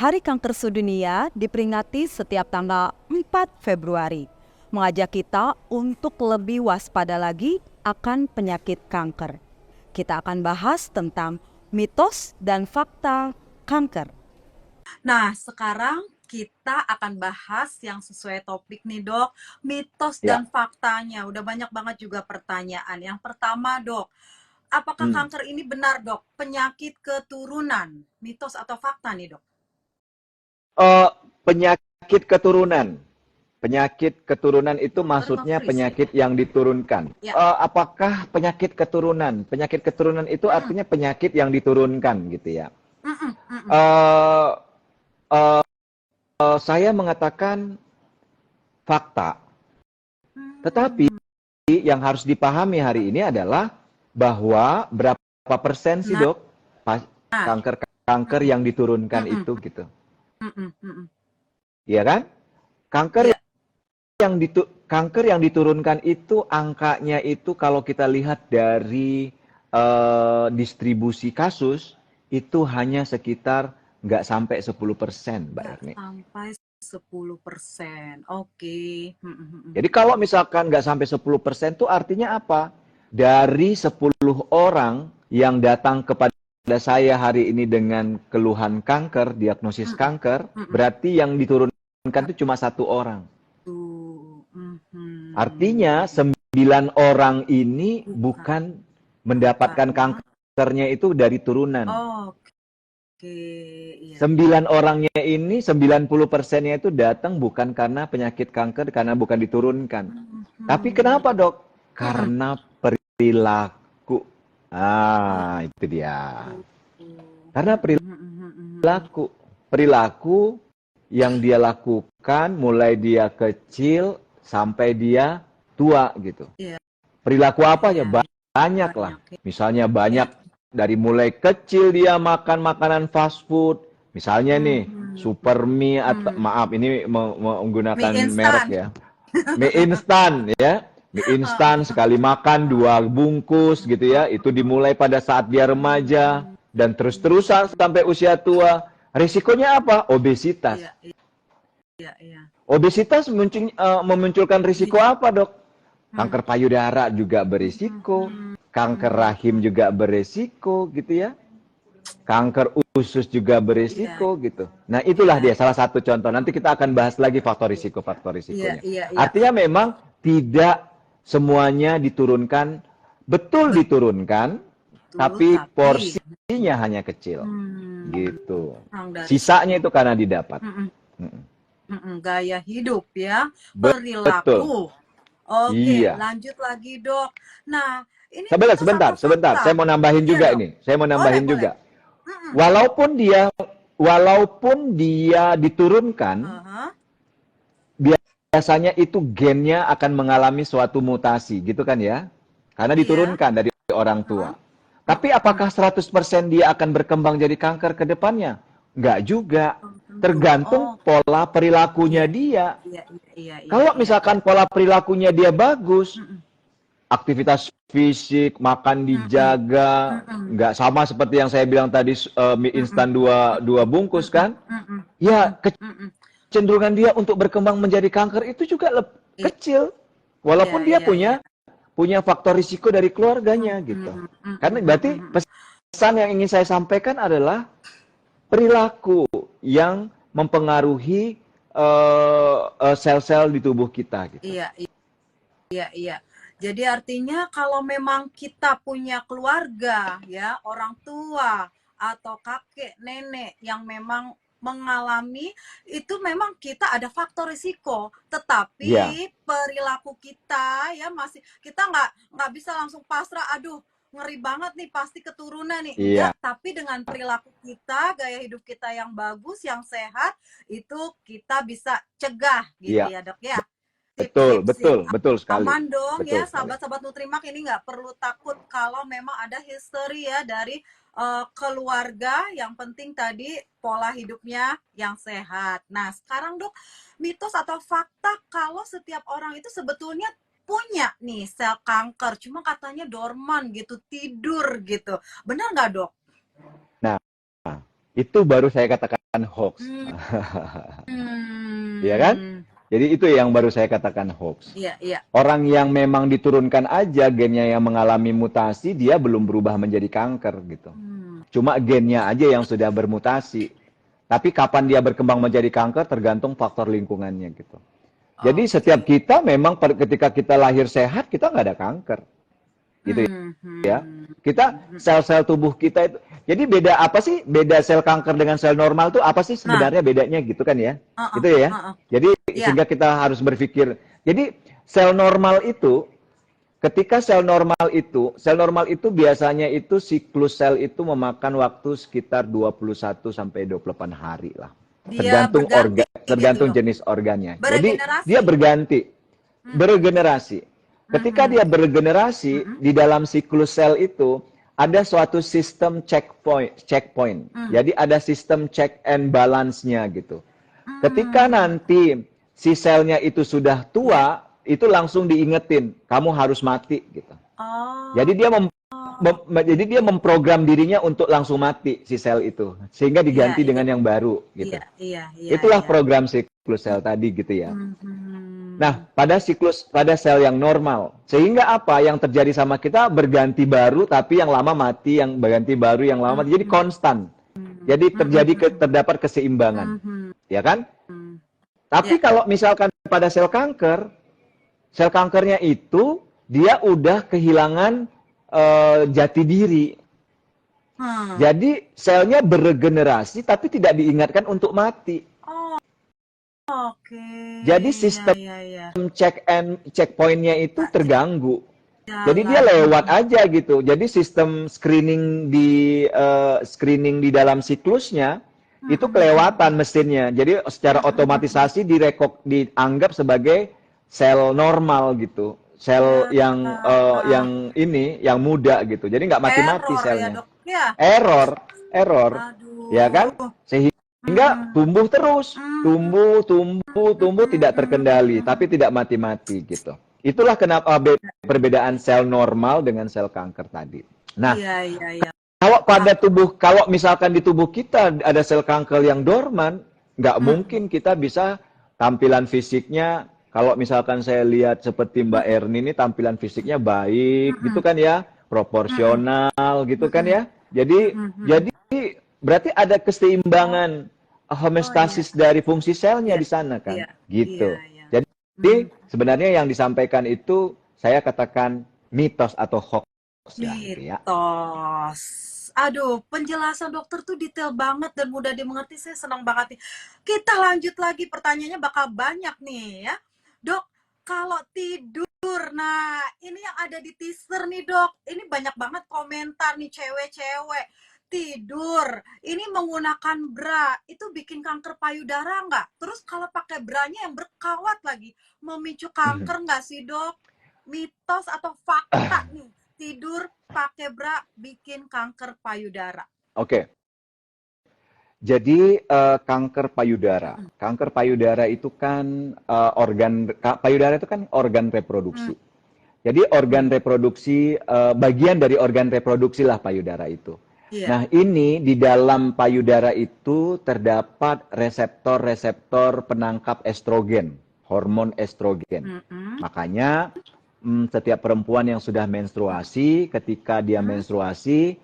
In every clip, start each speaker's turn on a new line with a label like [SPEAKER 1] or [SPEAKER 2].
[SPEAKER 1] Hari Kanker Sedunia diperingati setiap tanggal 4 Februari, mengajak kita untuk lebih waspada lagi akan penyakit kanker. Kita akan bahas tentang mitos dan fakta kanker.
[SPEAKER 2] Nah, sekarang kita akan bahas yang sesuai topik nih, Dok. Mitos
[SPEAKER 3] Ya.
[SPEAKER 2] dan faktanya. Udah banyak banget juga pertanyaan. Yang pertama, Dok, apakah kanker ini benar, Dok? Penyakit keturunan, mitos atau fakta nih, Dok?
[SPEAKER 3] Penyakit keturunan. Penyakit keturunan itu maksudnya
[SPEAKER 2] Bernutrisi.
[SPEAKER 3] penyakit yang diturunkan.
[SPEAKER 2] Ya.
[SPEAKER 3] Apakah penyakit keturunan? Penyakit keturunan itu artinya penyakit yang diturunkan gitu ya. Eh, saya mengatakan fakta. Tetapi yang harus dipahami hari ini adalah bahwa berapa persen sih dok kanker yang diturunkan itu gitu. Iya kan? Kanker
[SPEAKER 2] Ya.
[SPEAKER 3] kanker yang diturunkan itu angkanya itu kalau kita lihat dari distribusi kasus itu hanya sekitar nggak sampai 10%, Mbak Erni.
[SPEAKER 2] Sampai 10%. Oke.
[SPEAKER 3] Jadi kalau misalkan nggak sampai 10% itu artinya apa? Dari 10 orang yang datang kepada saya hari ini dengan keluhan kanker, diagnosis kanker, berarti yang diturunkan itu cuma 1 orang. Artinya 9 orang ini bukan mendapatkan kankernya itu dari turunan.
[SPEAKER 2] Iya.
[SPEAKER 3] 9 orangnya ini 90%-nya itu datang bukan karena penyakit kanker, karena bukan diturunkan. Tapi kenapa dok? Karena perilaku. Itu dia. Karena perilaku yang dia lakukan mulai dia kecil sampai dia tua gitu. Perilaku apa ya? Banyak lah. Misalnya banyak dari mulai kecil dia makan makanan fast food. Misalnya nih, Supermie atau maaf ini menggunakan merek ya. Mie instan ya. Mie instan sekali makan 2 bungkus gitu ya. Itu dimulai pada saat dia remaja dan terus-terusan sampai usia tua. Risikonya apa? Obesitas. Obesitas memunculkan risiko apa, Dok? Kanker payudara juga berisiko, kanker rahim juga berisiko gitu ya. Kanker usus juga berisiko gitu. Nah, itulah dia salah satu contoh. Nanti kita akan bahas lagi faktor risikonya. Artinya memang tidak semuanya diturunkan, betul diturunkan, tapi porsinya hanya kecil. Gitu. Sisanya itu karena didapat.
[SPEAKER 2] Gaya hidup ya, perilaku.
[SPEAKER 3] Betul.
[SPEAKER 2] Oke, lanjut lagi dok. Nah, ini
[SPEAKER 3] sebentar. Saya mau nambahin juga ini. Saya mau nambahin juga. Walaupun dia diturunkan, biasanya itu gennya akan mengalami suatu mutasi, gitu kan ya? Karena diturunkan dari orang tua. Tapi apakah 100% dia akan berkembang jadi kanker ke depannya? Enggak juga. Tergantung pola perilakunya dia. Kalau misalkan pola perilakunya dia bagus, aktivitas fisik, makan dijaga, nggak sama seperti yang saya bilang tadi, mie instan 2 bungkus kan, ya kecenderungan dia untuk berkembang menjadi kanker itu juga kecil, walaupun dia punya faktor risiko dari keluarganya gitu. Karena berarti pesan yang ingin saya sampaikan adalah perilaku yang mempengaruhi sel-sel di tubuh kita gitu.
[SPEAKER 2] Iya. Jadi artinya kalau memang kita punya keluarga ya, orang tua atau kakek, nenek yang memang mengalami itu, memang kita ada faktor risiko, tetapi perilaku kita ya masih, kita nggak bisa langsung pasrah, aduh ngeri banget nih pasti keturunan nih. Enggak, tapi dengan perilaku kita, gaya hidup kita yang bagus, yang sehat, itu kita bisa cegah gitu ya dok ya.
[SPEAKER 3] Betul sekali.
[SPEAKER 2] Aman dong ya sahabat-sahabat Nutrimak, ini nggak perlu takut kalau memang ada history ya dari keluarga. Yang penting tadi pola hidupnya yang sehat. Nah sekarang dok, mitos atau fakta kalau setiap orang itu sebetulnya punya nih sel kanker, cuma katanya dorman gitu, tidur gitu. Benar nggak dok?
[SPEAKER 3] Nah, itu baru saya katakan hoax. Iya kan?
[SPEAKER 2] Hmm.
[SPEAKER 3] Jadi itu yang baru saya katakan hoax.
[SPEAKER 2] Iya, iya.
[SPEAKER 3] Orang yang memang diturunkan aja gennya yang mengalami mutasi, dia belum berubah menjadi kanker gitu. Cuma gennya aja yang sudah bermutasi. Tapi kapan dia berkembang menjadi kanker tergantung faktor lingkungannya gitu. Jadi setiap kita memang ketika kita lahir sehat, kita nggak ada kanker. Gitu ya. Kita sel-sel tubuh kita itu. Jadi beda apa sih? Beda sel kanker dengan sel normal tuh apa sih sebenarnya bedanya gitu kan ya? Gitu ya. Jadi sehingga kita harus berpikir. Jadi sel normal itu ketika sel normal itu biasanya itu siklus sel itu memakan waktu sekitar 21 sampai 28 hari lah.
[SPEAKER 2] Dia
[SPEAKER 3] Tergantung
[SPEAKER 2] berganti
[SPEAKER 3] organ, tergantung
[SPEAKER 2] gitu, Dok.
[SPEAKER 3] jenis organnya. Jadi
[SPEAKER 2] Beregenerasi.
[SPEAKER 3] dia berganti, beregenerasi. Ketika dia beregenerasi di dalam siklus sel itu ada suatu sistem checkpoint. Jadi ada sistem check and balance-nya gitu. Ketika nanti si selnya itu sudah tua, itu langsung diingetin, kamu harus mati gitu.
[SPEAKER 2] Oh.
[SPEAKER 3] Jadi dia memprogram dirinya untuk langsung mati si sel itu, sehingga diganti dengan yang baru gitu.
[SPEAKER 2] Iya.
[SPEAKER 3] Itulah program siklus sel tadi gitu ya. Nah, pada sel yang normal, sehingga apa yang terjadi sama kita berganti baru, tapi yang lama mati, yang berganti baru, yang lama mati, jadi konstan. Jadi terdapat keseimbangan, ya kan? Tapi kalau misalkan pada sel kankernya itu dia udah kehilangan jati diri. Jadi selnya beregenerasi, tapi tidak diingatkan untuk mati.
[SPEAKER 2] Oke.
[SPEAKER 3] Jadi sistem checkpointnya itu terganggu. Jadi dia lewat aja gitu. Jadi sistem screening di dalam siklusnya itu kelewatan mesinnya. Jadi secara otomatisasi dianggap sebagai sel normal gitu. Sel yang muda gitu. Jadi nggak mati-mati selnya.
[SPEAKER 2] Ya.
[SPEAKER 3] Error.
[SPEAKER 2] Aduh.
[SPEAKER 3] Ya kan? Sehingga tumbuh terus, tumbuh tidak terkendali, tapi tidak mati-mati gitu. Itulah kenapa perbedaan sel normal dengan sel kanker tadi. Nah,
[SPEAKER 2] Iya.
[SPEAKER 3] kalau misalkan di tubuh kita ada sel kanker yang dorman, nggak mungkin kita bisa tampilan fisiknya. Kalau misalkan saya lihat seperti Mbak Erni ini tampilan fisiknya baik, gitu kan ya, proporsional, gitu kan ya. Jadi berarti ada keseimbangan homeostasis dari fungsi selnya di sana kan, gitu. Jadi sebenarnya yang disampaikan itu saya katakan mitos atau hoax.
[SPEAKER 2] Mitos. Aduh, penjelasan dokter tuh detail banget dan mudah dimengerti. Saya senang banget nih. Kita lanjut lagi, pertanyaannya bakal banyak nih ya. Dok, kalau tidur, nah ini yang ada di teaser nih dok, ini banyak banget komentar nih cewek-cewek. Tidur, ini menggunakan bra, itu bikin kanker payudara nggak? Terus kalau pakai branya yang berkawat lagi, memicu kanker nggak sih dok? Mitos atau fakta nih, tidur pakai bra bikin kanker payudara?
[SPEAKER 3] Oke. Jadi kanker payudara itu kan payudara itu kan organ reproduksi. Jadi organ reproduksi bagian dari organ reproduksi lah payudara itu. Nah ini di dalam payudara itu terdapat reseptor penangkap estrogen, hormon estrogen. Makanya setiap perempuan yang sudah menstruasi, ketika dia menstruasi,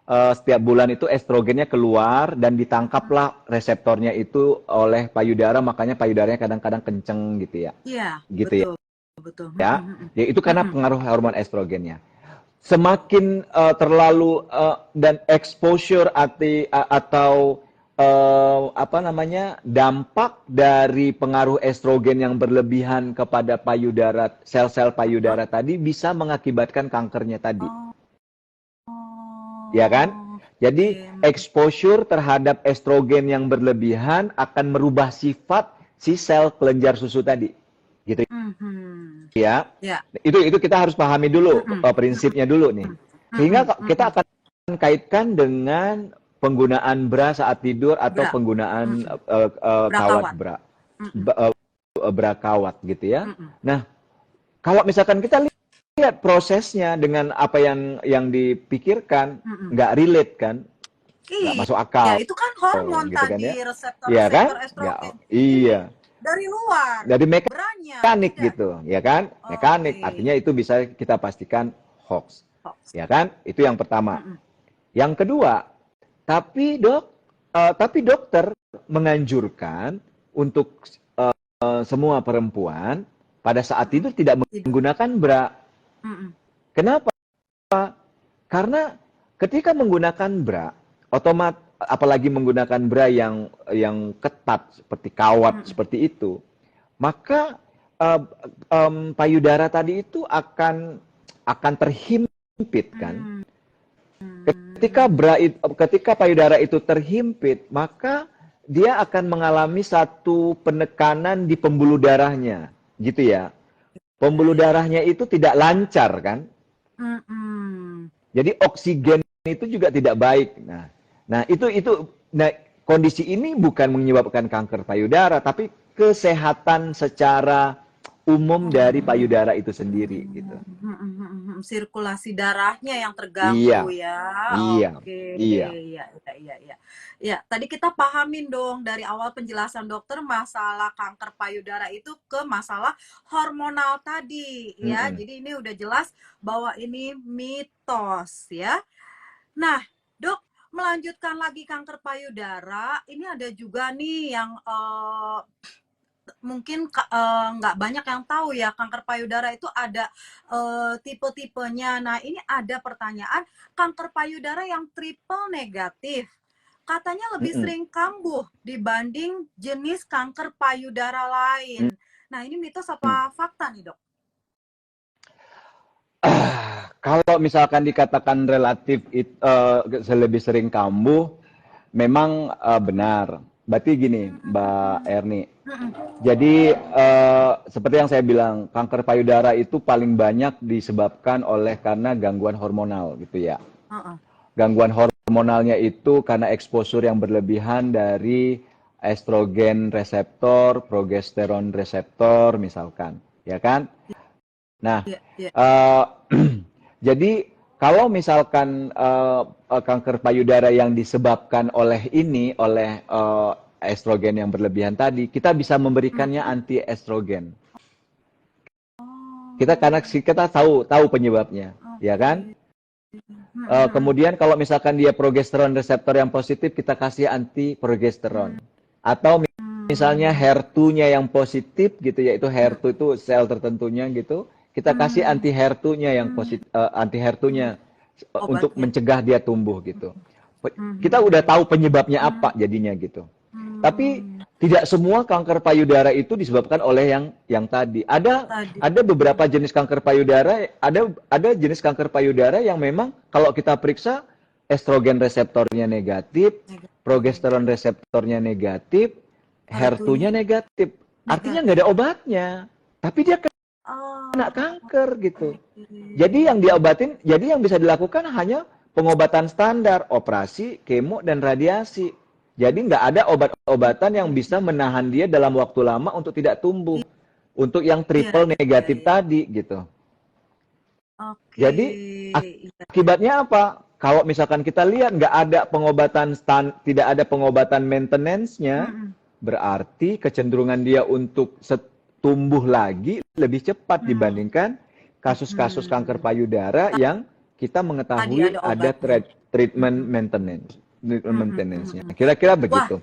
[SPEAKER 3] setiap bulan itu estrogennya keluar dan ditangkaplah reseptornya itu oleh payudara, makanya payudaranya kadang-kadang kenceng gitu ya.
[SPEAKER 2] Iya,
[SPEAKER 3] gitu
[SPEAKER 2] betul.
[SPEAKER 3] Ya, itu karena pengaruh hormon estrogennya. Semakin terlalu dan exposure atau dampak dari pengaruh estrogen yang berlebihan kepada payudara, sel-sel payudara tadi bisa mengakibatkan kankernya tadi. Ya kan? Jadi exposure terhadap estrogen yang berlebihan akan merubah sifat si sel kelenjar susu tadi. Gitu. Ya. Itu kita harus pahami dulu prinsipnya dulu nih. Sehingga kita akan kaitkan dengan penggunaan bra saat tidur atau penggunaan kawat bra. Bra kawat gitu ya. Nah, kalau misalkan kita lihat prosesnya dengan apa yang dipikirkan, nggak relate kan. nggak masuk
[SPEAKER 2] Iya,
[SPEAKER 3] akal
[SPEAKER 2] itu kan hormon
[SPEAKER 3] gitu kan
[SPEAKER 2] tadi,
[SPEAKER 3] ya. Iya kan?
[SPEAKER 2] reseptor-reseptor
[SPEAKER 3] Nggak,
[SPEAKER 2] estrogen. Ini
[SPEAKER 3] iya.
[SPEAKER 2] dari luar,
[SPEAKER 3] Dari
[SPEAKER 2] beranya,
[SPEAKER 3] mekanik
[SPEAKER 2] tidak.
[SPEAKER 3] gitu, ya kan? Mekanik,
[SPEAKER 2] Oke.
[SPEAKER 3] artinya itu bisa kita pastikan hoax.
[SPEAKER 2] Hoax.
[SPEAKER 3] Ya kan? Itu yang pertama.
[SPEAKER 2] Mm-mm.
[SPEAKER 3] Yang kedua, tapi dokter menganjurkan untuk semua perempuan pada saat
[SPEAKER 2] Mm-mm.
[SPEAKER 3] tidur tidak
[SPEAKER 2] Tidak.
[SPEAKER 3] menggunakan bra.
[SPEAKER 2] Mm-mm.
[SPEAKER 3] Kenapa? Karena ketika menggunakan bra, apalagi menggunakan bra yang ketat seperti kawat
[SPEAKER 2] Mm-mm.
[SPEAKER 3] seperti itu, maka payudara tadi itu akan terhimpit kan. Ketika payudara itu terhimpit, maka dia akan mengalami satu penekanan di pembuluh darahnya, gitu ya. Pembuluh
[SPEAKER 2] Ya, ya, ya.
[SPEAKER 3] darahnya itu tidak lancar kan.
[SPEAKER 2] Mm-mm.
[SPEAKER 3] Jadi oksigen itu juga tidak baik. Nah kondisi ini bukan menyebabkan kanker payudara, tapi kesehatan secara umum dari payudara itu sendiri gitu.
[SPEAKER 2] Sirkulasi darahnya yang terganggu
[SPEAKER 3] Iya,
[SPEAKER 2] ya.
[SPEAKER 3] iya,
[SPEAKER 2] Oke,
[SPEAKER 3] iya.
[SPEAKER 2] ya, ya, ya, ya. Ya, tadi kita pahamin dong dari awal penjelasan dokter masalah kanker payudara itu ke masalah hormonal tadi ya.
[SPEAKER 3] Mm-mm.
[SPEAKER 2] Jadi ini udah jelas bahwa ini mitos ya. Nah, dok, melanjutkan lagi kanker payudara, ini ada juga nih yang mungkin nggak banyak yang tahu ya kanker payudara itu ada tipe-tipenya. Nah ini ada pertanyaan kanker payudara yang triple negatif katanya lebih
[SPEAKER 3] Mm-mm.
[SPEAKER 2] sering kambuh dibanding jenis kanker payudara lain. Nah ini mitos apa fakta nih dok?
[SPEAKER 3] Kalau misalkan dikatakan relatif lebih sering kambuh, memang benar. Berarti gini, Mbak Erni. Jadi seperti yang saya bilang, kanker payudara itu paling banyak disebabkan karena gangguan hormonal gitu ya. Gangguan hormonalnya itu karena exposure yang berlebihan dari estrogen reseptor, progesteron reseptor misalkan, ya kan? Nah, jadi kalau misalkan kanker payudara yang disebabkan oleh estrogen yang berlebihan tadi, kita bisa memberikannya anti estrogen. Karena kita tahu penyebabnya, ya kan? Kemudian kalau misalkan dia progesteron reseptor yang positif, kita kasih anti progesteron. Atau misalnya HER2-nya yang positif gitu, yaitu HER2 itu sel tertentunya gitu, kita kasih anti HER2-nya yang positif, anti HER2-nya untuk mencegah dia tumbuh gitu. Kita udah tahu penyebabnya apa jadinya gitu. Tapi tidak semua kanker payudara itu disebabkan oleh yang tadi. Ada beberapa jenis kanker payudara, ada jenis kanker payudara yang memang kalau kita periksa estrogen reseptornya negatif, progesteron reseptornya negatif, HER2-nya negatif. Artinya nggak ada obatnya. Tapi dia kena kanker gitu. Jadi yang bisa dilakukan hanya pengobatan standar, operasi, kemo, dan radiasi. Jadi nggak ada obat-obatan yang bisa menahan dia dalam waktu lama untuk tidak tumbuh. Untuk yang triple negatif tadi gitu. Jadi akibatnya apa? Kalau misalkan kita lihat nggak ada tidak ada pengobatan maintenance-nya, berarti kecenderungan dia untuk tumbuh lagi lebih cepat dibandingkan kasus-kasus kanker payudara yang kita mengetahui ada treatment maintenance-nya. Kira-kira begitu.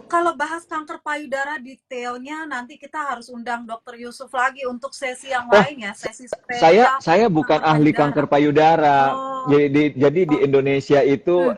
[SPEAKER 2] Kalau bahas kanker payudara detailnya nanti kita harus undang Dokter Yusuf lagi untuk sesi yang lain ya, sesi spesial.
[SPEAKER 3] Saya bukan ahli kanker payudara. Jadi di Indonesia itu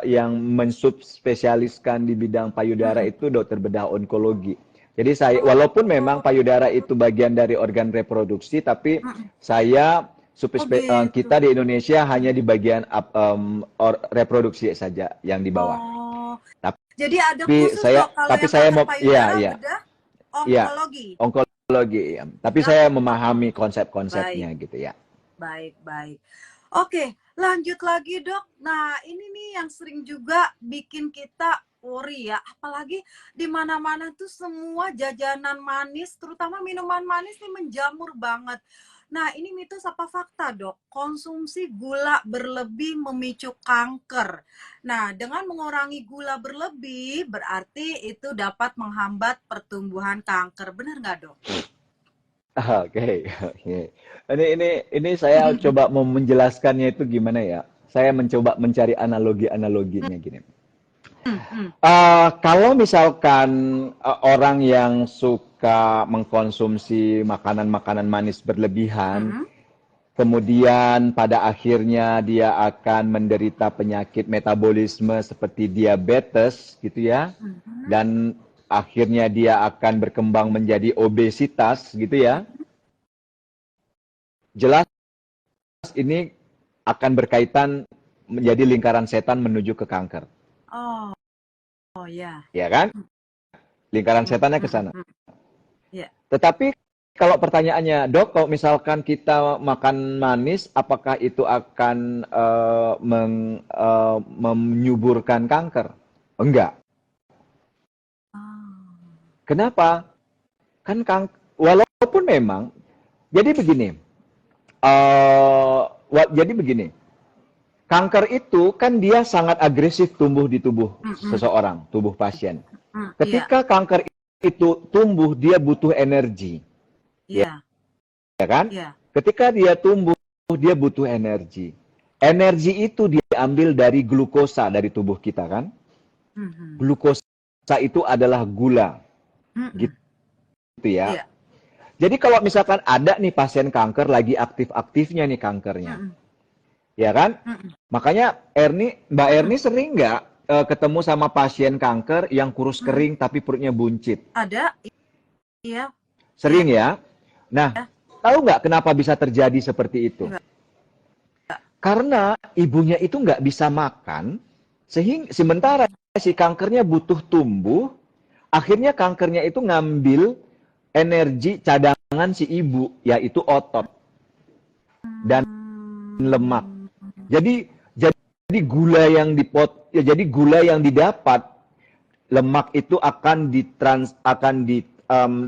[SPEAKER 3] yang mensubspesialiskan di bidang payudara itu dokter bedah onkologi. Jadi walaupun memang payudara itu bagian dari organ reproduksi, tapi kita di Indonesia hanya di bagian reproduksi saja yang di bawah.
[SPEAKER 2] Jadi ada khusus dok kalau yang kanker payudara bedah onkologi.
[SPEAKER 3] Onkologi, ya. Tapi saya memahami konsep-konsepnya gitu ya.
[SPEAKER 2] Baik. Oke, lanjut lagi dok. Nah ini nih yang sering juga bikin kita worry ya, apalagi di mana-mana tuh semua jajanan manis, terutama minuman manis nih menjamur banget. Nah, ini mitos apa fakta, Dok? Konsumsi gula berlebih memicu kanker. Nah, dengan mengurangi gula berlebih, berarti itu dapat menghambat pertumbuhan kanker. Benar nggak, Dok?
[SPEAKER 3] Oke, oke. Ini saya coba mau menjelaskannya itu gimana ya. Saya mencoba mencari analogi-analoginya gini.
[SPEAKER 2] Hmm,
[SPEAKER 3] Kalau misalkan orang yang suka mengkonsumsi makanan-makanan manis berlebihan,
[SPEAKER 2] hmm,
[SPEAKER 3] kemudian pada akhirnya dia akan menderita penyakit metabolisme seperti diabetes, gitu ya,
[SPEAKER 2] hmm,
[SPEAKER 3] dan akhirnya dia akan berkembang menjadi obesitas, gitu ya. Jelas ini akan berkaitan menjadi lingkaran setan menuju ke kanker,
[SPEAKER 2] oh, oh ya.
[SPEAKER 3] ya kan? Lingkaran
[SPEAKER 2] Hmm,
[SPEAKER 3] setannya ke
[SPEAKER 2] hmm,
[SPEAKER 3] sana.
[SPEAKER 2] hmm, ya.
[SPEAKER 3] Tetapi kalau pertanyaannya, Dok, kalau misalkan kita makan manis, apakah itu akan menyuburkan kanker? Enggak.
[SPEAKER 2] Ah,
[SPEAKER 3] Kenapa? Kan walaupun memang, jadi begini, jadi begini, kanker itu kan dia sangat agresif tumbuh di tubuh
[SPEAKER 2] hmm, hmm,
[SPEAKER 3] seseorang, tubuh pasien.
[SPEAKER 2] iya,
[SPEAKER 3] Ketika kanker itu tumbuh, dia butuh energi,
[SPEAKER 2] iya,
[SPEAKER 3] ya kan?
[SPEAKER 2] iya.
[SPEAKER 3] Ketika dia tumbuh, dia butuh energi. Energi itu diambil dari glukosa dari tubuh kita kan?
[SPEAKER 2] Hmm, hmm,
[SPEAKER 3] Glukosa itu adalah gula,
[SPEAKER 2] hmm, hmm,
[SPEAKER 3] gitu ya.
[SPEAKER 2] iya.
[SPEAKER 3] Jadi kalau misalkan ada nih pasien kanker lagi aktif-aktifnya nih kankernya,
[SPEAKER 2] Hmm,
[SPEAKER 3] ya kan?
[SPEAKER 2] hmm, hmm,
[SPEAKER 3] Makanya Mbak
[SPEAKER 2] hmm,
[SPEAKER 3] Erni sering nggak ketemu sama pasien kanker yang kurus
[SPEAKER 2] hmm.
[SPEAKER 3] kering tapi perutnya buncit?
[SPEAKER 2] Ada, iya, iya,
[SPEAKER 3] Sering ya? Nah, tahu nggak kenapa bisa terjadi seperti itu?
[SPEAKER 2] enggak.
[SPEAKER 3] Karena ibunya itu nggak bisa makan, sehingga sementara si kankernya butuh tumbuh, akhirnya kankernya itu ngambil energi cadangan si ibu, yaitu otot dan lemak.
[SPEAKER 2] Hmm,
[SPEAKER 3] Jadi gula yang jadi gula yang didapat, lemak itu akan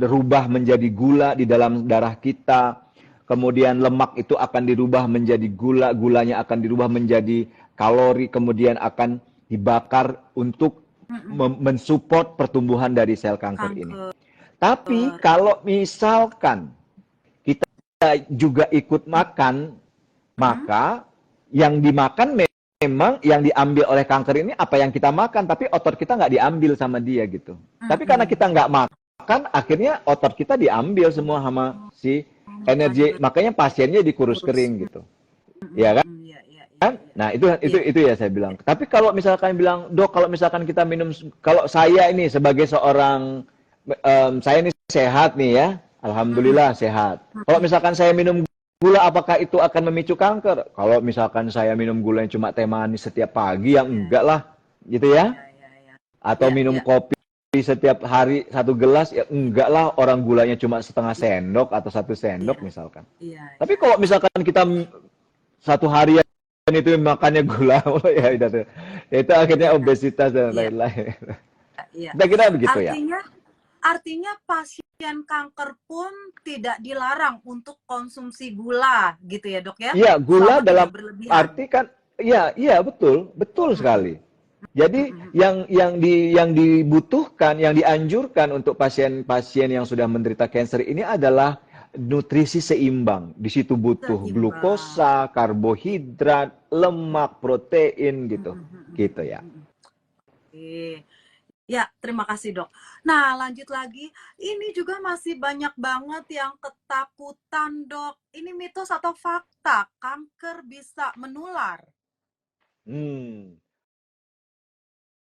[SPEAKER 3] dirubah menjadi gula di dalam darah kita. Kemudian lemak itu akan dirubah menjadi gula, gulanya akan dirubah menjadi kalori, kemudian akan dibakar untuk
[SPEAKER 2] hmm, hmm.
[SPEAKER 3] mensupport pertumbuhan dari sel kanker ini.
[SPEAKER 2] Kanker.
[SPEAKER 3] Tapi kalau misalkan kita juga ikut makan,
[SPEAKER 2] Hmm,
[SPEAKER 3] maka yang dimakan memang yang diambil oleh kanker ini apa yang kita makan, tapi otot kita nggak diambil sama dia gitu.
[SPEAKER 2] hmm,
[SPEAKER 3] Tapi karena
[SPEAKER 2] hmm.
[SPEAKER 3] kita nggak makan, akhirnya otot kita diambil semua sama si
[SPEAKER 2] Oh,
[SPEAKER 3] energi,
[SPEAKER 2] makanya
[SPEAKER 3] makanya pasiennya dikurus
[SPEAKER 2] kurus.
[SPEAKER 3] kering gitu, ya kan?
[SPEAKER 2] Iya, iya, iya, iya.
[SPEAKER 3] Nah
[SPEAKER 2] Iya,
[SPEAKER 3] itu ya saya bilang. Tapi kalau misalkan bilang, Dok, kalau misalkan kita minum, kalau saya ini sebagai seorang, saya ini sehat nih ya,
[SPEAKER 2] mm,
[SPEAKER 3] alhamdulillah sehat. Kalau
[SPEAKER 2] mm,
[SPEAKER 3] misalkan saya minum gula, apakah itu akan memicu kanker? Kalau misalkan saya minum gula yang cuma teh manis setiap pagi, ya
[SPEAKER 2] iya,
[SPEAKER 3] enggak lah, gitu ya.
[SPEAKER 2] iya, iya, iya,
[SPEAKER 3] Atau
[SPEAKER 2] iya,
[SPEAKER 3] minum
[SPEAKER 2] iya,
[SPEAKER 3] kopi setiap hari 1 gelas, ya enggak lah, orang gulanya cuma setengah sendok atau 1 sendok
[SPEAKER 2] iya,
[SPEAKER 3] misalkan.
[SPEAKER 2] iya,
[SPEAKER 3] Tapi
[SPEAKER 2] iya,
[SPEAKER 3] kalau misalkan kita satu harian itu makannya gula, ya itu akhirnya
[SPEAKER 2] iya,
[SPEAKER 3] obesitas dan
[SPEAKER 2] iya,
[SPEAKER 3] lain-lain.
[SPEAKER 2] iya.
[SPEAKER 3] Kita kira begitu ya.
[SPEAKER 2] Artinya, artinya pasien kanker pun tidak dilarang untuk konsumsi gula, gitu ya, Dok ya?
[SPEAKER 3] Iya, gula
[SPEAKER 2] Selama
[SPEAKER 3] dalam
[SPEAKER 2] tidak berlebihan.
[SPEAKER 3] arti kan, iya betul, betul
[SPEAKER 2] Mm, mm,
[SPEAKER 3] sekali. Jadi
[SPEAKER 2] mm,
[SPEAKER 3] yang dibutuhkan, yang dianjurkan untuk pasien-pasien yang sudah menderita kanker ini adalah nutrisi seimbang. Di situ butuh
[SPEAKER 2] seimbang.
[SPEAKER 3] glukosa, karbohidrat, lemak, protein
[SPEAKER 2] Mm,
[SPEAKER 3] gitu.
[SPEAKER 2] mm, mm, mm,
[SPEAKER 3] Gitu ya.
[SPEAKER 2] mm, mm. Oke. Ya, terima kasih, Dok. Nah, lanjut lagi. Ini juga masih banyak banget yang ketakutan, Dok. Ini mitos atau fakta? Kanker bisa menular.
[SPEAKER 3] Hmm.